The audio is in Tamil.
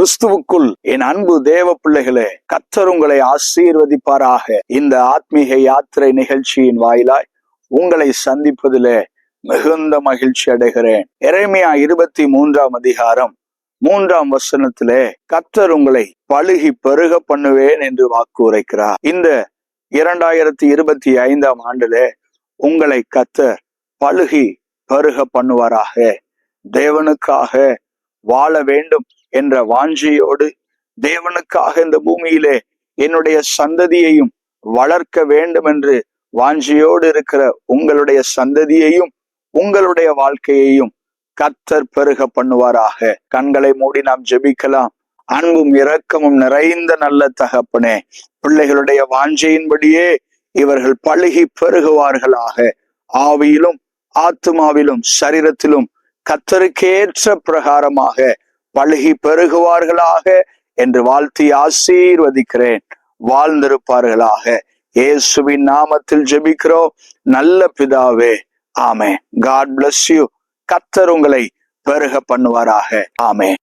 கிறிஸ்துவுக்குள் என் அன்பு தேவ பிள்ளைகளே, கர்த்தர் உங்களை ஆசீர்வதிப்பாராக. இந்த ஆத்மீக யாத்திரை நிகழ்ச்சியின் வாயிலாய் உங்களை சந்திப்பதிலே மிகுந்த மகிழ்ச்சி அடைகிறேன். எரேமியா 23 அதிகாரம் 3 கர்த்தர் உங்களை பலுகி பெருக பண்ணுவேன் என்று வாக்கு உரைக்கிறார். இந்த 2025 உங்களை கர்த்தர் பலுகி பெருக பண்ணுவாராக. தேவனுக்காக வாழ வேண்டும் என்ற வாஞ்சையோடு, தேவனுக்காக இந்த பூமியிலே என்னுடைய சந்ததியையும் வளர்க்க வேண்டும் என்று வாஞ்சையோடு இருக்கிற உங்களுடைய சந்ததியையும் உங்களுடைய வாழ்க்கையையும் கர்த்தர் பெருக பண்ணுவாராக. கண்களை மூடி நாம் ஜெபிக்கலாம். அன்பும் இரக்கமும் நிறைந்த நல்ல தகப்பனே, பிள்ளைகளுடைய வாஞ்சையின்படியே இவர்கள் பலுகி பெருகுவார்களாக. ஆவியிலும் ஆத்துமாவிலும் சரீரத்திலும் கர்த்தருக்கேற்ற பிரகாரமாக பலுகி பெருகுவார்களாக என்று வாழ்த்தி ஆசீர்வதிக்கிறேன். வாழ்ந்திருப்பார்களாக. இயேசுவின் நாமத்தில் ஜெபிக்கிறோம் நல்ல பிதாவே, ஆமென். God bless you. கர்த்தர் உங்களை பெருக பண்ணுவாராக. ஆமென்.